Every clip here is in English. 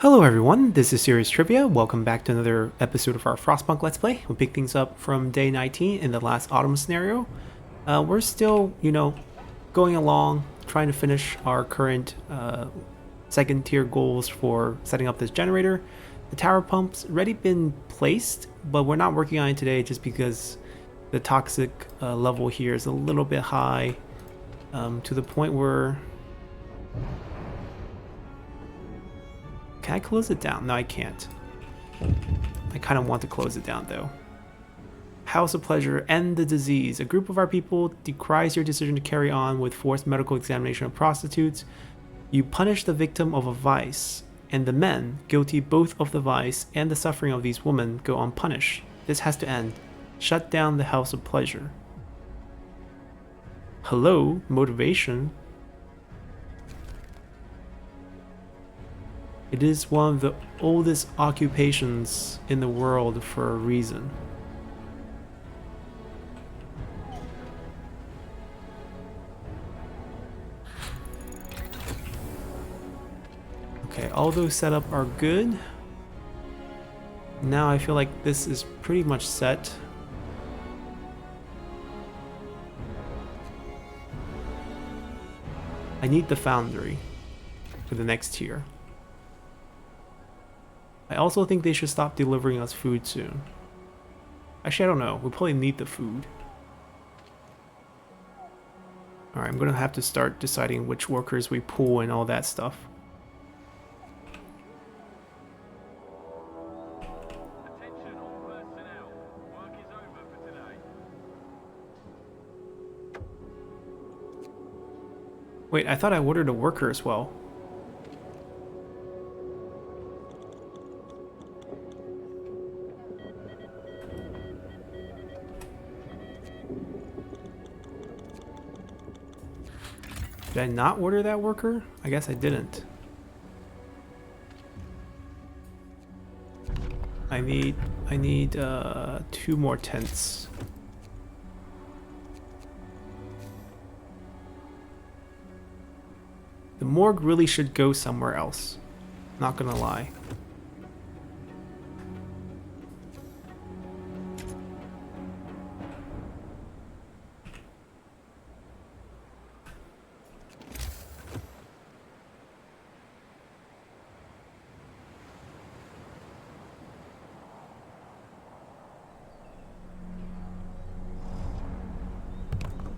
Hello everyone, this is Serious Trivia. Welcome back to another episode of our Frostpunk Let's Play. We'll pick things up from day 19 in the last autumn scenario. We're still, going along, trying to finish our current second tier goals for setting up this generator. The tower pump's already been placed, but we're not working on it today just because the toxic level here is a little bit high, to the point where... Can I close it down? No, I can't. I kind of want to close it down, though. House of Pleasure, end the disease. A group of our people decries your decision to carry on with forced medical examination of prostitutes. You punish the victim of a vice, and the men, guilty both of the vice and the suffering of these women, go unpunished. This has to end. Shut down the House of Pleasure. Hello, motivation. It is one of the oldest occupations in the world for a reason. Okay, all those set up are good. Now I feel like this is pretty much set. I need the foundry for the next tier. I also think they should stop delivering us food soon. Actually, I don't know. We probably need the food. Alright, I'm gonna have to start deciding which workers we pull and all that stuff. Attention all personnel. Work is over for today. Wait, I thought I ordered a worker as well. Did I not order that worker? I guess I didn't. I need 2 more tents. The morgue really should go somewhere else. Not gonna lie.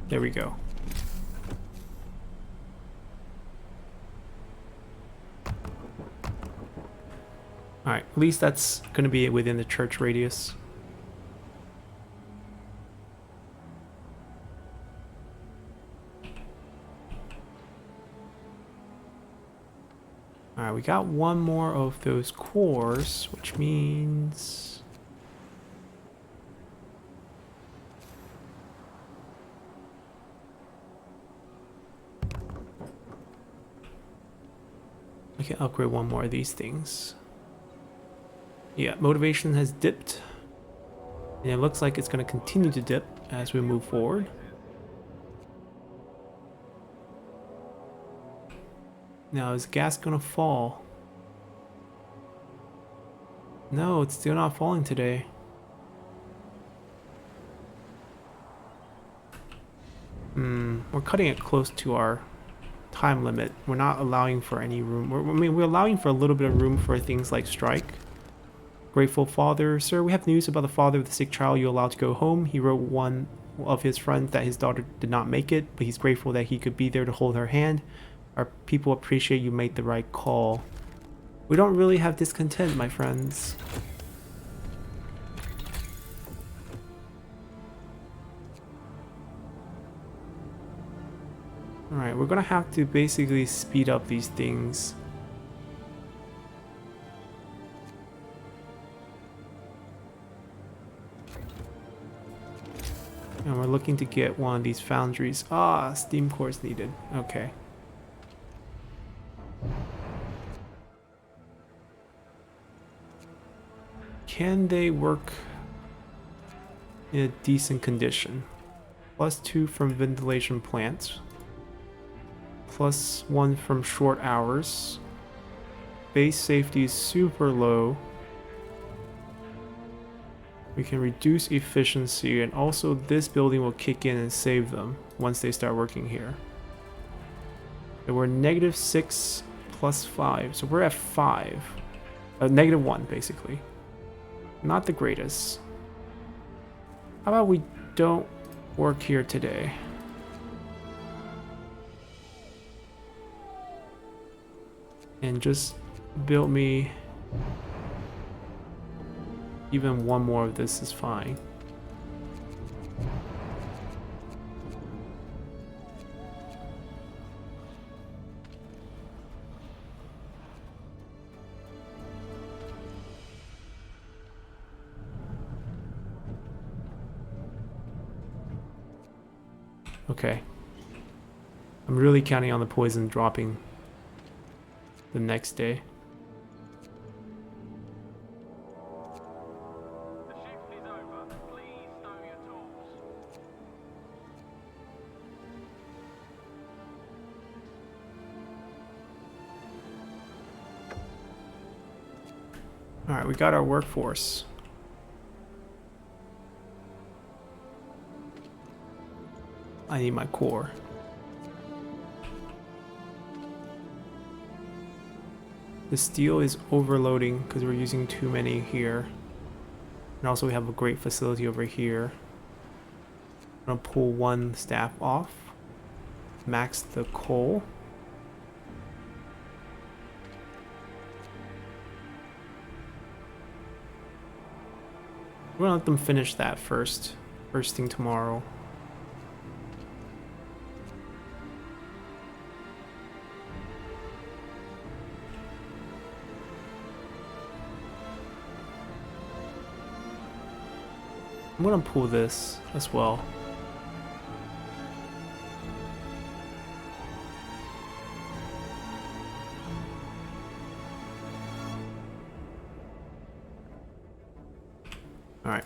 There we go. Alright, at least that's going to be within the church radius. Alright, we got one more of those cores, which means... I can upgrade one more of these things. Yeah, motivation has dipped. And it looks like it's going to continue to dip as we move forward. Now, is gas going to fall? No, it's still not falling today. We're cutting it close to our time limit. We're not allowing for any room. We're allowing for a little bit of room for things like strike. Grateful father. Sir, we have news about the father of the sick child you allowed to go home. He wrote one of his friends that his daughter did not make it, but he's grateful that he could be there to hold her hand. Our people appreciate you made the right call. We don't really have discontent, my friends. Alright, we're gonna have to basically speed up these things. And we're looking to get one of these foundries. Ah, steam cores needed. Okay. Can they work in a decent condition? +2 from ventilation plants. +1 from short hours. base safety is super low. We can reduce efficiency, and also this building will kick in and save them once they start working here. And we're -6 plus 5, so we're at 5. -1, basically. Not the greatest. How about we don't work here today? And just build me... Even one more of this is fine. Okay. I'm really counting on the poison dropping the next day. The shift is over. Please stow your tools. Alright, we got our workforce. I need my core. The steel is overloading because we're using too many here. And also we have a great facility over here. I'm gonna pull one staff off. Max the coal. We're gonna let them finish that first. First thing tomorrow. I'm gonna pull this as well. All right.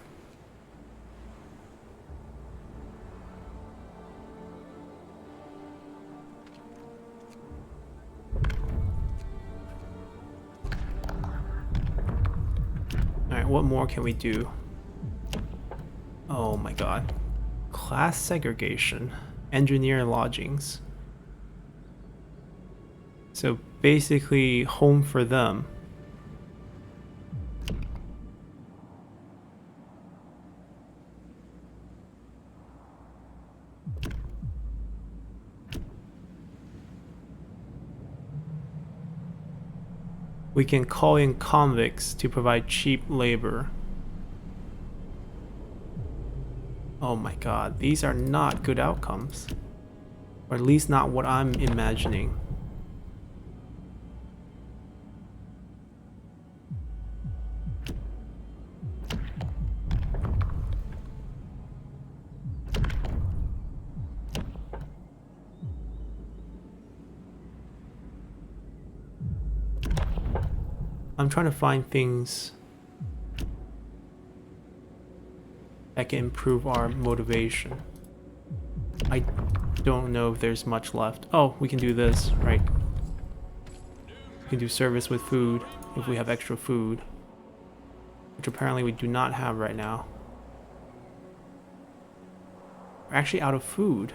All right, what more can we do? Oh my god. Class segregation. Engineer lodgings. So basically home for them. We can call in convicts to provide cheap labor. Oh my god, these are not good outcomes. Or at least not what I'm imagining. I'm trying to find things that can improve our motivation. I don't know if there's much left. Oh, we can do this, right? We can do service with food if we have extra food, which apparently we do not have right now. We're actually out of food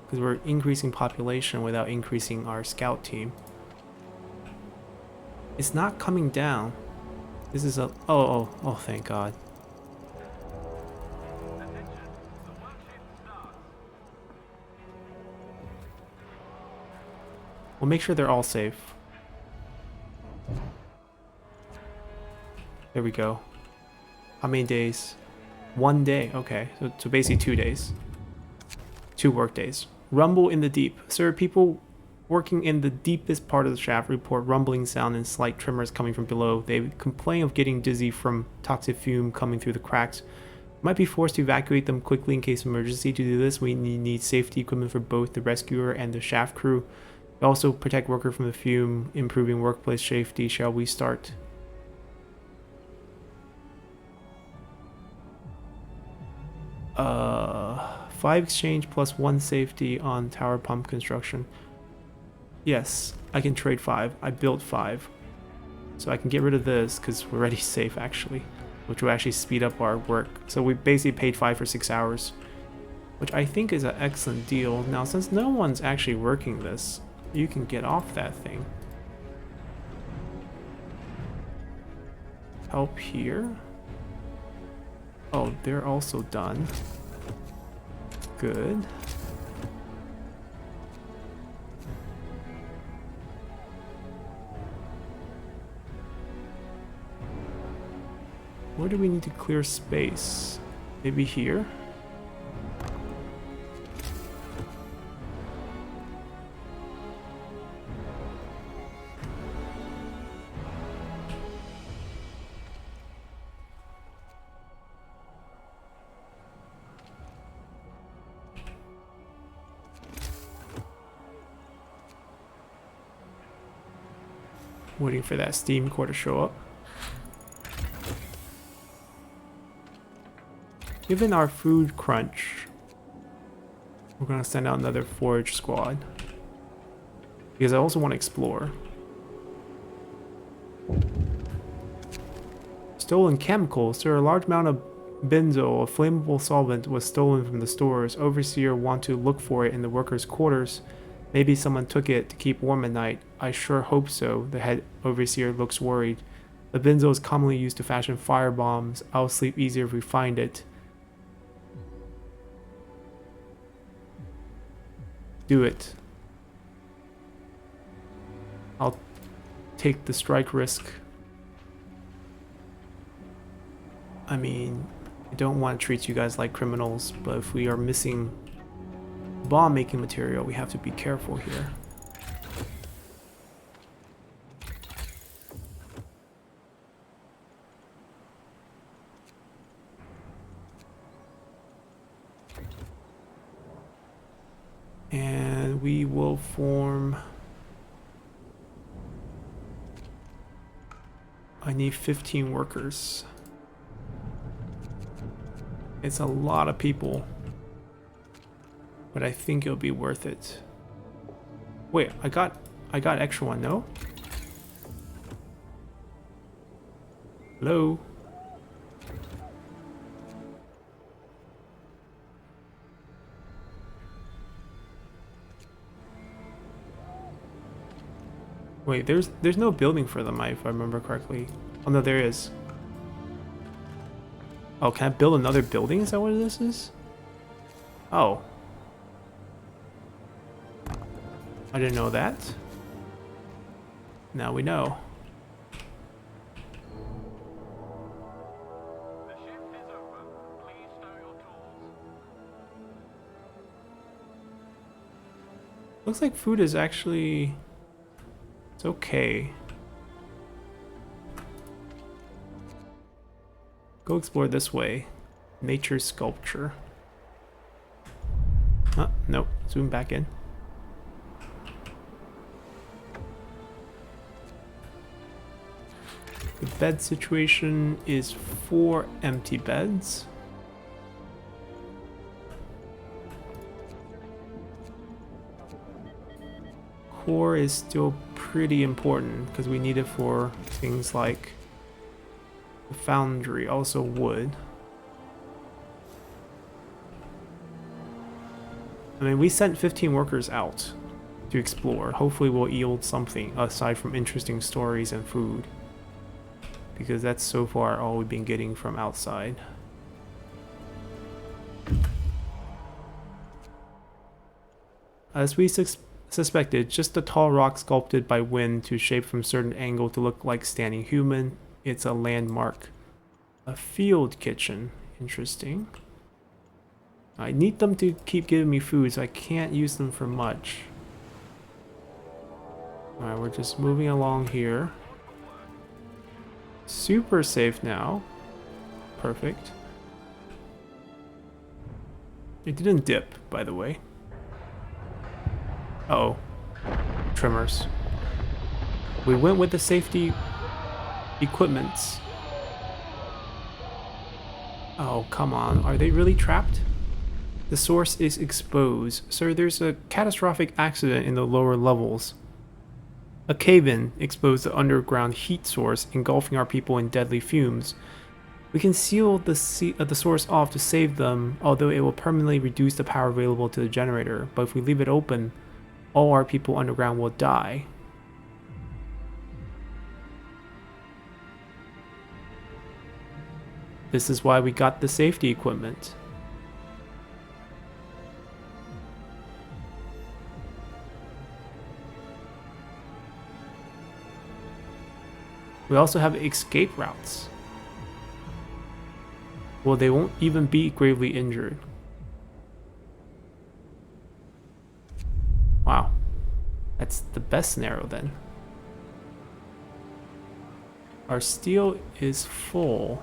because we're increasing population without increasing our scout team. It's not coming down. This is a... Oh, thank God. We'll make sure they're all safe. There we go. How many days? 1 day. Okay, so basically 2 days. 2 work days. Rumble in the deep. Sir, people working in the deepest part of the shaft report rumbling sound and slight tremors coming from below. They complain of getting dizzy from toxic fume coming through the cracks. Might be forced to evacuate them quickly in case of emergency. To do this, we need safety equipment for both the rescuer and the shaft crew. Also protect worker from the fume, improving workplace safety. Shall we start? Five exchange plus 1 safety on tower pump construction. Yes, I can trade 5. I built 5. So I can get rid of this because we're already safe actually, which will actually speed up our work. So we basically paid 5 for 6 hours, which I think is an excellent deal. Now, since no one's actually working this, you can get off that thing. Help here. Oh, they're also done. Good. Where do we need to clear space? Maybe here? Waiting for that steam core to show up. Given our food crunch, we're gonna send out another forage squad. Because I also want to explore. Stolen chemicals. There are a large amount of benzo, a flammable solvent, was stolen from the stores. Overseer want to look for it in the workers' quarters. Maybe someone took it to keep warm at night. I sure hope so. The head overseer looks worried. The benzo is commonly used to fashion fire bombs. I'll sleep easier if we find it. Do it. I'll take the strike risk. I mean, I don't want to treat you guys like criminals, but if we are missing bomb making material, we have to be careful here. And we will form... I need 15 workers. It's a lot of people, but I think it'll be worth it. Wait, I got extra one, no? Hello? Wait, there's no building for them, if I remember correctly. Oh no, there is. Oh, can I build another building? Is that what this is? Oh. I didn't know that. Now we know. The shift is over. Please stow your tools. Looks like food is actually... It's okay. Go explore this way. Nature sculpture. Nope. Zoom back in. The bed situation is 4 empty beds. Core is still pretty important because we need it for things like the foundry, also wood. I mean, we sent 15 workers out to explore. Hopefully we'll yield something aside from interesting stories and food, because that's so far all we've been getting from outside. As we suspected, just a tall rock sculpted by wind to shape from a certain angle to look like standing human. It's a landmark. A field kitchen. Interesting. I need them to keep giving me food, so I can't use them for much. Alright, we're just moving along here. Super safe now. Perfect. It didn't dip, by the way. Uh-oh. Trimmers. We went with the safety equipments. Oh, come on. Are they really trapped? The source is exposed. Sir, there's a catastrophic accident in the lower levels. A cave-in exposed the underground heat source, engulfing our people in deadly fumes. We can seal the source off to save them, although it will permanently reduce the power available to the generator. But if we leave it open, all our people underground will die. This is why we got the safety equipment. We also have escape routes. Well, they won't even be gravely injured. Wow. That's the best scenario then. Our steel is full.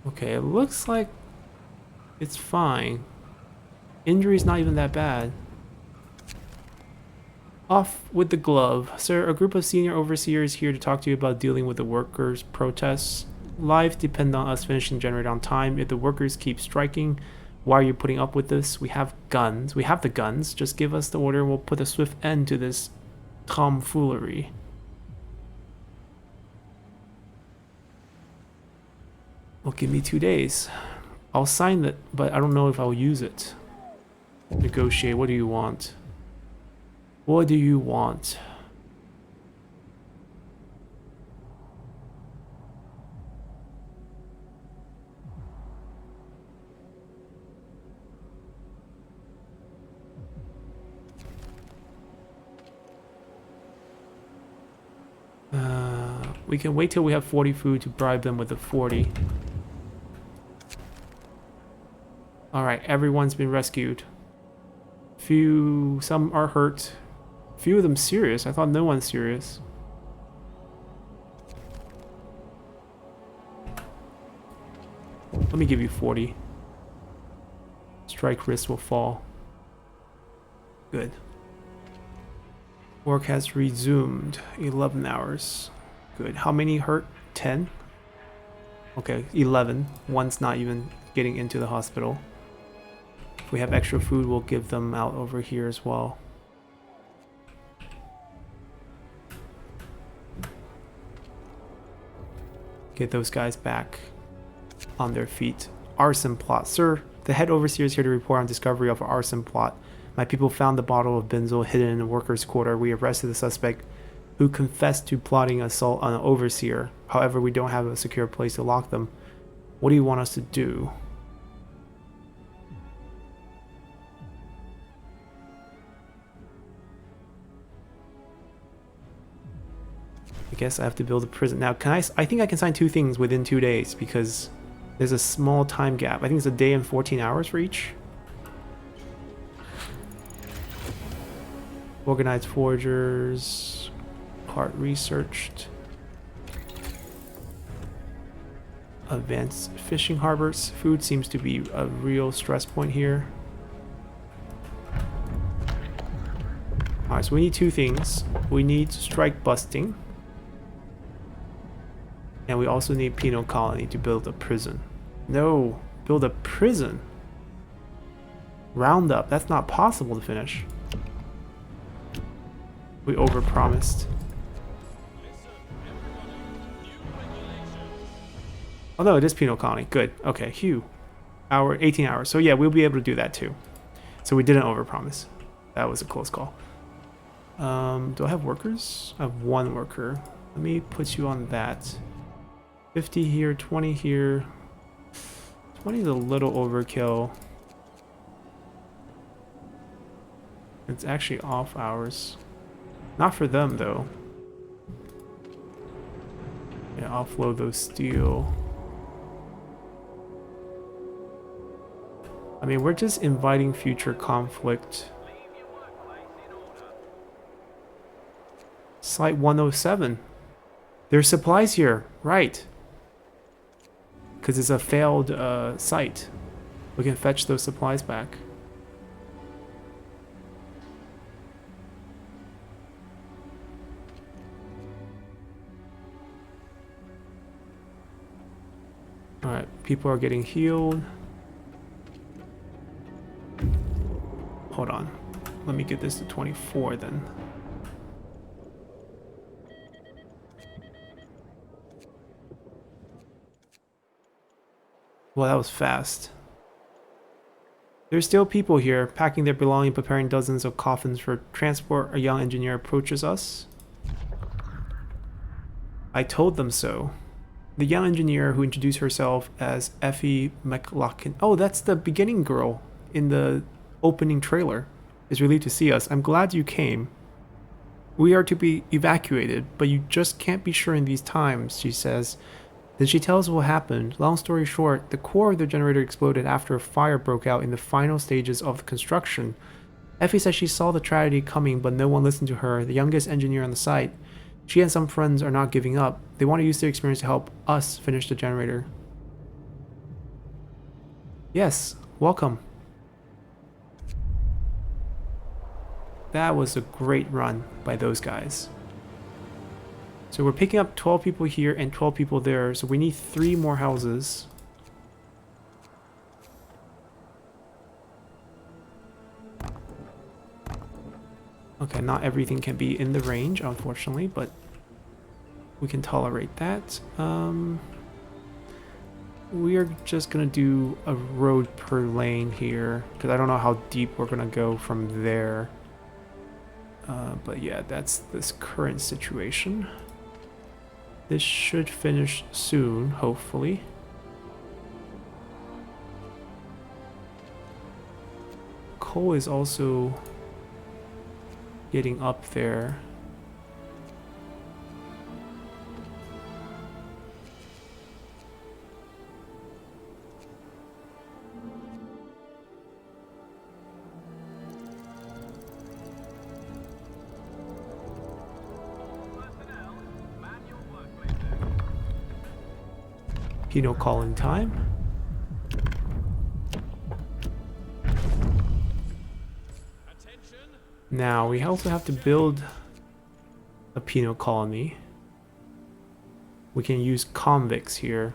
Okay, it looks like it's fine. Injury's not even that bad. Off with the glove. Sir, a group of senior overseers here to talk to you about dealing with the workers' protests. Lives depend on us finishing the generator on time. If the workers keep striking, why are you putting up with this? We have guns. We have the guns. Just give us the order and we'll put a swift end to this tomfoolery. Well, give me 2 days. I'll sign it, but I don't know if I'll use it. Negotiate. What do you want? What do you want? We can wait till we have 40 food to bribe them with the 40. Alright, everyone's been rescued. Some are hurt. Few of them serious. I thought no one's serious. Let me give you 40. Strike risk will fall. Good. Work has resumed. 11 hours. Good. How many hurt? 10? Okay, 11. One's not even getting into the hospital. If we have extra food, we'll give them out over here as well. Get those guys back on their feet. Arson Plot. Sir, the head overseer is here to report on discovery of Arson Plot. My people found the bottle of benzol hidden in the workers' quarter. We arrested the suspect who confessed to plotting assault on an overseer. However, we don't have a secure place to lock them. What do you want us to do? I guess I have to build a prison. Now, I think I can sign 2 things within 2 days because there's a small time gap. I think it's a day and 14 hours for each. Organized foragers. Part researched. Advanced fishing harbors. Food seems to be a real stress point here. Alright, so we need 2 things. We need strike busting. And we also need penal colony to build a prison. No, build a prison. Roundup. That's not possible to finish. We overpromised. Oh no, it is penal colony. Good. Okay, 18 hours. So yeah, we'll be able to do that too. So we didn't overpromise. That was a close call. Do I have workers? I have 1 worker. Let me put you on that. 50 here, 20 here. 20 is a little overkill. It's actually off hours. Not for them though. Yeah, offload those steel. I mean, we're just inviting future conflict. Site 107. There's supplies here, right? Because it's a failed site. We can fetch those supplies back. Alright, people are getting healed. Hold on. Let me get this to 24 then. Well, that was fast. There's still people here, packing their belongings, preparing dozens of coffins for transport. A young engineer approaches us. I told them so. The young engineer, who introduced herself as Effie McLaughlin. Oh, that's the beginning girl in the opening trailer. Is relieved to see us. I'm glad you came. We are to be evacuated, but you just can't be sure in these times, she says. Then she tells what happened. Long story short, the core of the generator exploded after a fire broke out in the final stages of the construction. Effie says she saw the tragedy coming, but no one listened to her, the youngest engineer on the site. She and some friends are not giving up. They want to use their experience to help us finish the generator. Yes, welcome. That was a great run by those guys. So we're picking up 12 people here and 12 people there, so we need 3 more houses. Okay, not everything can be in the range, unfortunately, but we can tolerate that. We are just gonna do a road per lane here, because I don't know how deep we're gonna go from there. But yeah, that's this current situation. This should finish soon, hopefully. Coal is also getting up there. Pino calling time. Now we also have to build a penal colony. We can use convicts here.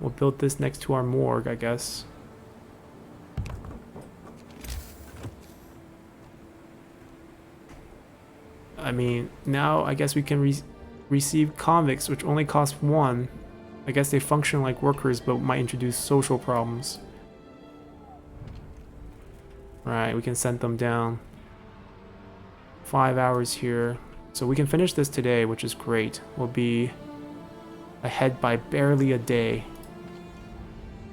We'll build this next to our morgue, I guess. I mean, now I guess we can receive convicts, which only cost 1. I guess they function like workers, but might introduce social problems. Right, we can send them down. 5 hours here. So we can finish this today, which is great. We'll be ahead by barely a day,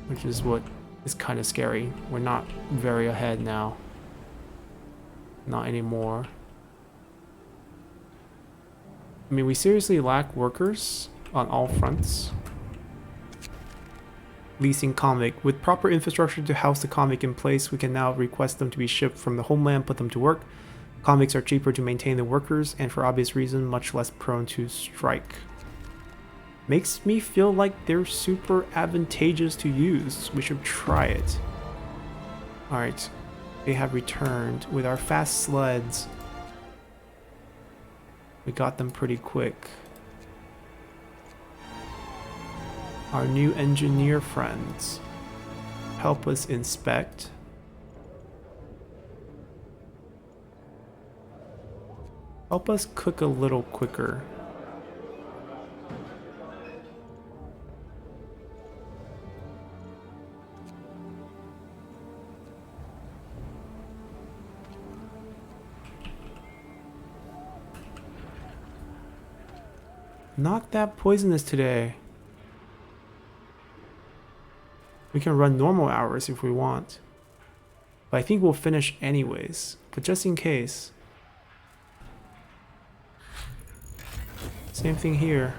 which is what is kind of scary. We're not very ahead now. Not anymore. I mean, we seriously lack workers on all fronts. Leasing Comic. With proper infrastructure to house the comic in place, we can now request them to be shipped from the homeland, put them to work. Convicts are cheaper to maintain than workers, and for obvious reason, much less prone to strike. Makes me feel like they're super advantageous to use. We should try it. Alright, they have returned with our fast sleds. We got them pretty quick. Our new engineer friends help us inspect. Help us cook a little quicker. Not that poisonous today. We can run normal hours if we want. But I think we'll finish anyways. But just in case. Same thing here.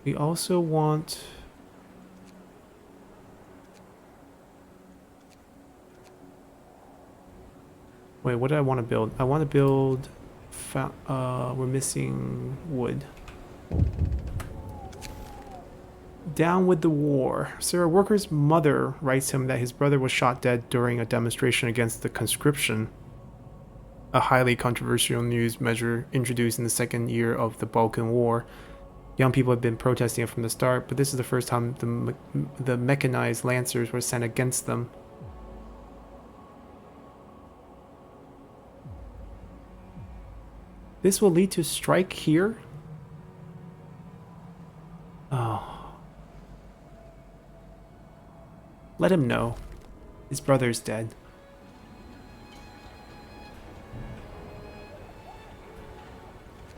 We also want Wait, what do I want to build? I want to build... we're missing wood. Down with the war. Sir, a worker's mother writes him that his brother was shot dead during a demonstration against the conscription, a highly controversial news measure introduced in the second year of the Balkan War. Young people have been protesting it from the start, but this is the first time the mechanized lancers were sent against them. This will lead to strike here? Oh. Let him know. His brother's dead.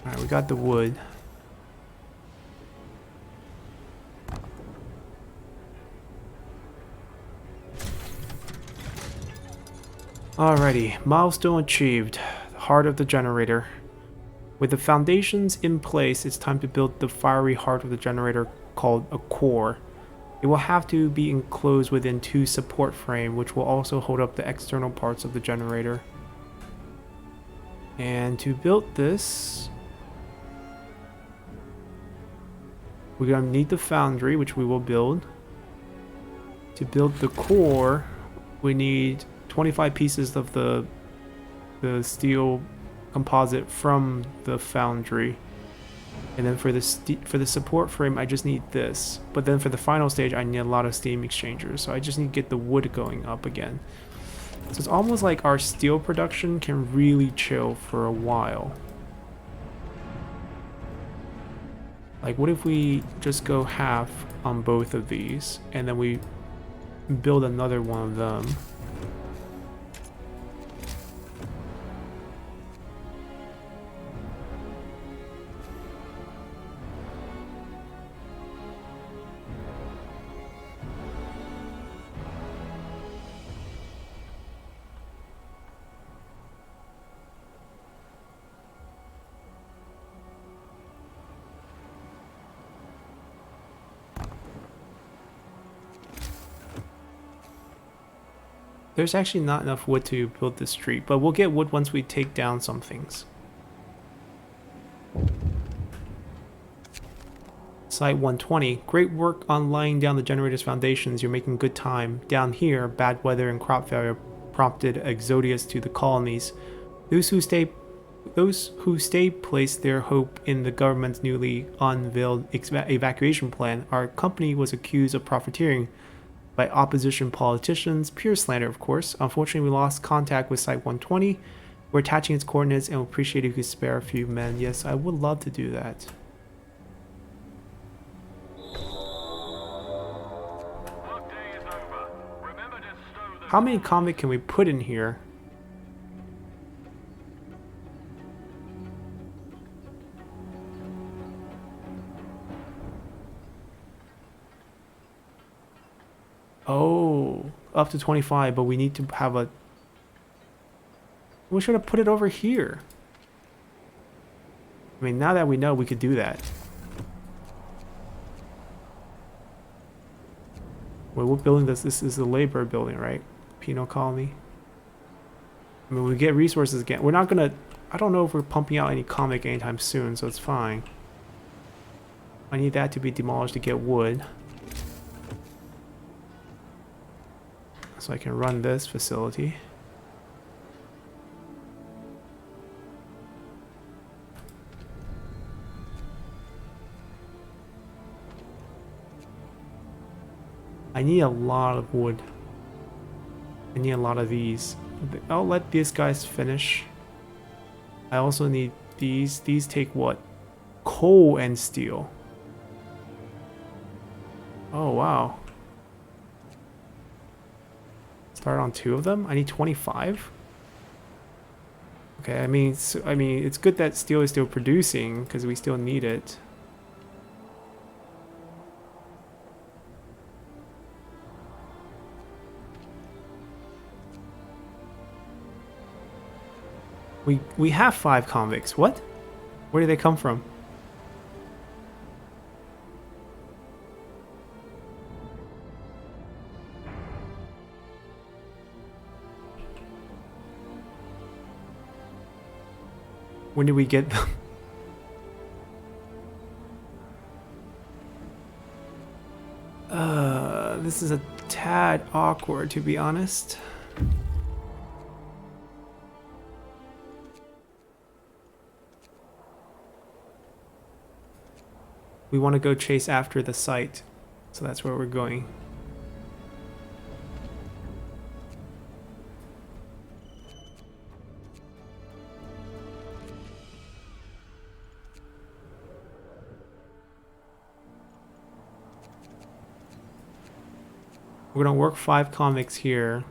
Alright, we got the wood. Alrighty, milestone achieved. The heart of the generator. With the foundations in place, it's time to build the fiery heart of the generator called a core. It will have to be enclosed within 2 support frames, which will also hold up the external parts of the generator. And to build this, we're going to need the foundry, which we will build. To build the core, we need 25 pieces of the steel composite from the foundry. And then for the support frame, I just need this. But then for the final stage, I need a lot of steam exchangers. So I just need to get the wood going up again. So it's almost like our steel production can really chill for a while. Like, what if we just go half on both of these, and then we build another one of them? There's actually not enough wood to build this street, but we'll get wood once we take down some things. Site 120. Great work on laying down the generator's foundations. You're making good time. Down here, bad weather and crop failure prompted exodus to the colonies. Those who stay placed their hope in the government's newly unveiled evacuation plan. Our company was accused of profiteering by opposition politicians, pure slander of course. Unfortunately, we lost contact with Site 120. We're attaching its coordinates and would appreciate if you could spare a few men. Yes, I would love to do that. How many convict can we put in here? Oh, up to 25, but we need to have a... We should have put it over here. I mean, now that we know, we could do that. Wait, what building does this? Is the labor building, right? Penal colony. I mean, we get resources again. We're not gonna... I don't know if we're pumping out any comic anytime soon, so it's fine. I need that to be demolished to get wood. So I can run this facility. I need a lot of wood. I need a lot of these. I'll let these guys finish. I also need these. These take what? Coal and steel. Oh, wow. Start on 2 of them? I need 25? Okay, I mean, it's good that steel is still producing, because we still need it. We have 5 convicts. What? Where do they come from? When did we get them? This is a tad awkward, to be honest. We want to go chase after the site, so that's where we're going. We're gonna work 5 convicts here.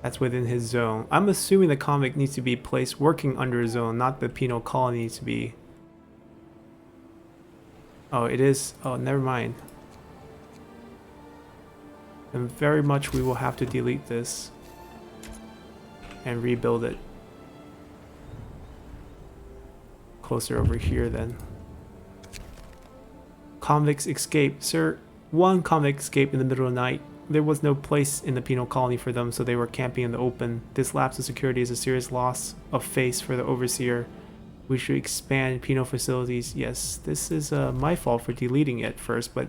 That's within his zone. I'm assuming the convict needs to be placed working under his zone, not the penal colony needs to be. Oh, it is. Oh, never mind. And very much we will have to delete this and rebuild it. Closer over here then. Convicts escape. Sir, one convict escaped in the middle of the night. There was no place in the penal colony for them, so they were camping in the open. This lapse of security is a serious loss of face for the overseer. We should expand penal facilities. Yes, this is my fault for deleting it first, but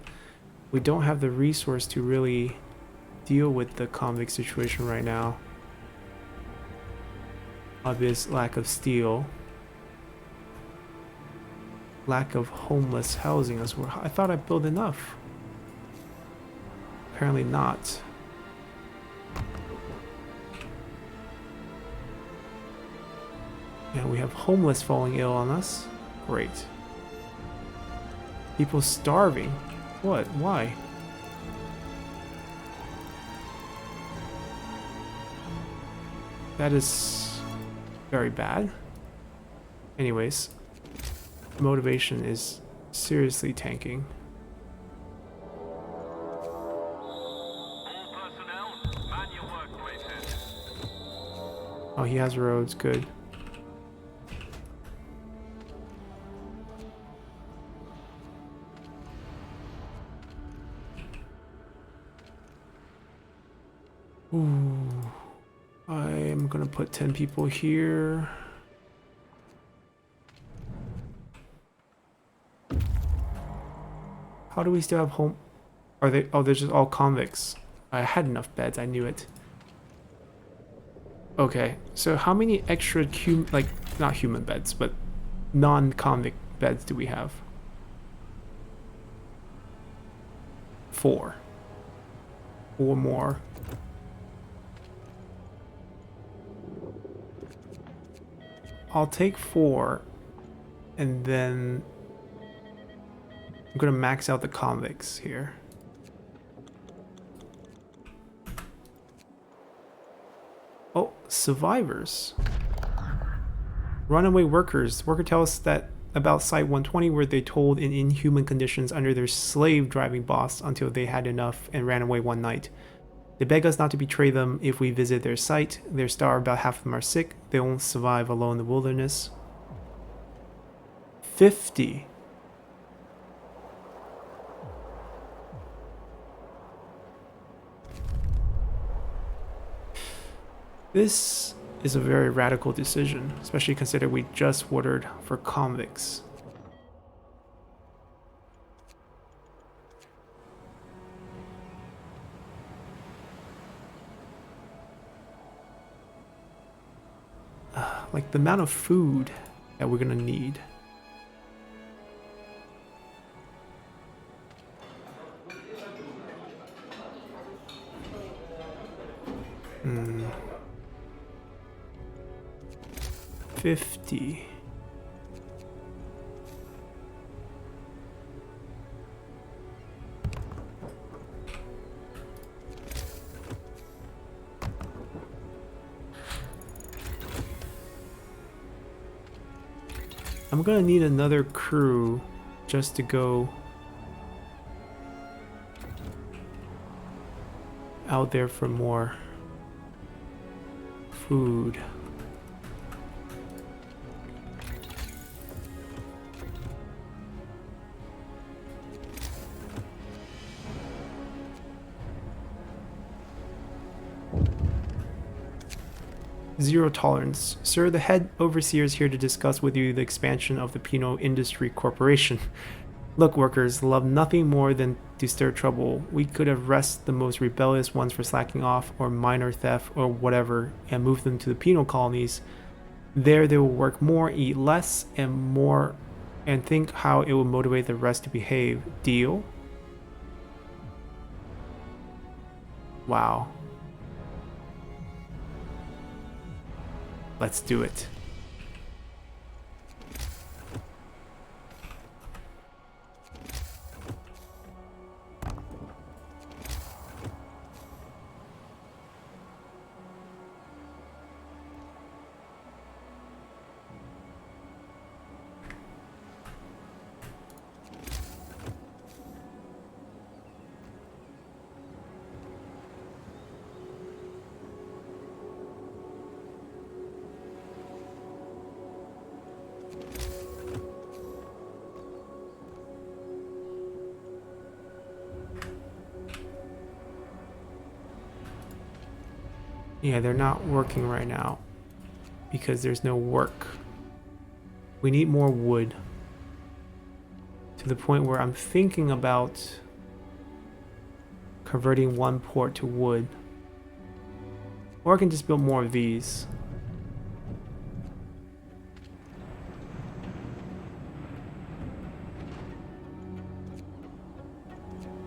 we don't have the resource to really deal with the convict situation right now. Obvious lack of steel. Lack of homeless housing as well. I thought I built enough. Apparently not. Yeah, we have homeless falling ill on us. Great. People starving. What? Why? That is very bad. Anyways, motivation is seriously tanking. All personnel, man your workplaces. Oh, he has roads. Good. Ooh. I am gonna put 10 people here. How do we still have home? Are they? Oh, they're just all convicts. I had enough beds. I knew it. Okay, so how many extra like not human beds, but non-convict beds do we have? 4. 4 more. I'll take 4, and then I'm gonna max out the convicts here. Oh, survivors. Runaway workers. Worker tells us that about Site 120 where they told in inhuman conditions under their slave driving boss until they had enough and ran away one night. They beg us not to betray them if we visit their site. They're starved, about half of them are sick. They won't survive alone in the wilderness. 50. This is a very radical decision, especially considering we just ordered for convicts. Like the amount of food that we're gonna need. Hmm. 50. I'm gonna need another crew just to go out there for more food. Zero tolerance. Sir, the head overseer is here to discuss with you the expansion of the Penal Industry Corporation. Look, workers love nothing more than to stir trouble. We could arrest the most rebellious ones for slacking off or minor theft or whatever and move them to the penal colonies. There they will work more, eat less, and more, and think how it will motivate the rest to behave. Deal? Wow. Let's do it. Yeah, they're not working right now because there's no work. We need more wood to the point where I'm thinking about converting one port to wood. Or I can just build more of these.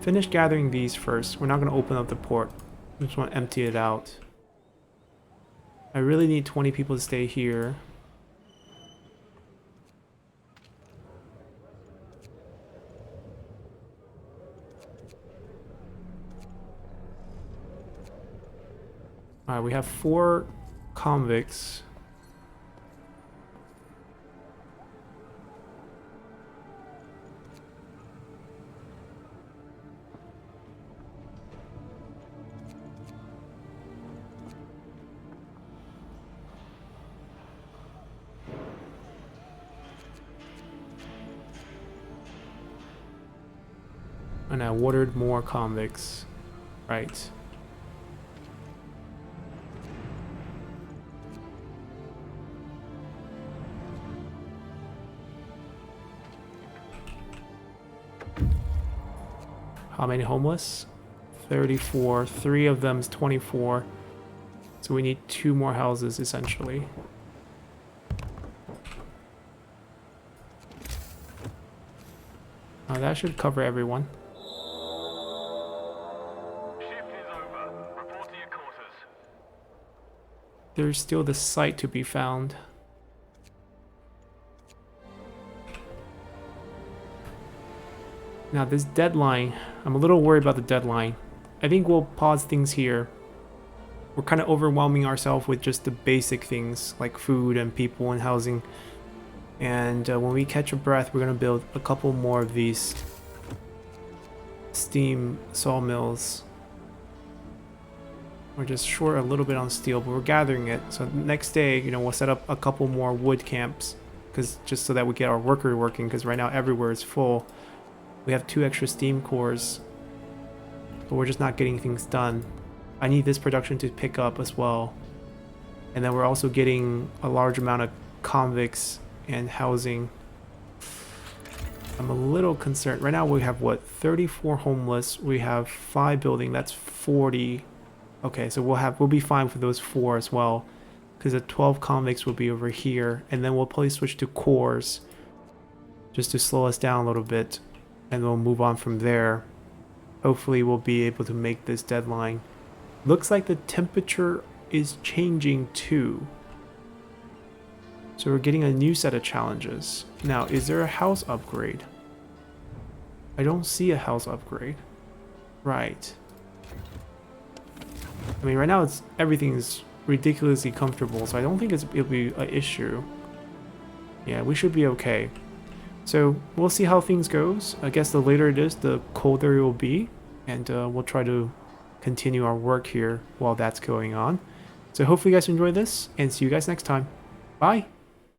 Finish gathering these first. We're not going to open up the port. We just want to empty it out. I really need 20 people to stay here. Alright, we have 4 convicts. And I ordered more convicts. Right. How many homeless? 34. 3 of them is 24. So we need 2 more houses essentially. That should cover everyone. There's still the site to be found. Now this deadline, I'm a little worried about the deadline. I think we'll pause things here. We're kind of overwhelming ourselves with just the basic things like food and people and housing. And when we catch a breath, we're going to build a couple more of these steam sawmills. We're just short a little bit on steel, but we're gathering it. So next day, you know, we'll set up a couple more wood camps, because just so that we get our worker working. Because right now everywhere is full. We have 2 extra steam cores, but we're just not getting things done. I need this production to pick up as well, and then we're also getting a large amount of convicts and housing. I'm a little concerned. Right now we have what, 34 homeless. We have 5 building. That's 40. Okay, so we'll be fine for those 4 as well, because the 12 convicts will be over here, and then we'll probably switch to cores just to slow us down a little bit, and we'll move on from there. Hopefully we'll be able to make this deadline. Looks like the temperature is changing too, so we're getting a new set of challenges. Now, is there a house upgrade? I don't see a house upgrade. Right. I mean, right now everything's ridiculously comfortable, so I don't think it'll be an issue. Yeah, we should be okay. So we'll see how things goes. I guess the later it is, the colder it will be, and we'll try to continue our work here while that's going on. So hopefully you guys enjoy this, and see you guys next time. Bye!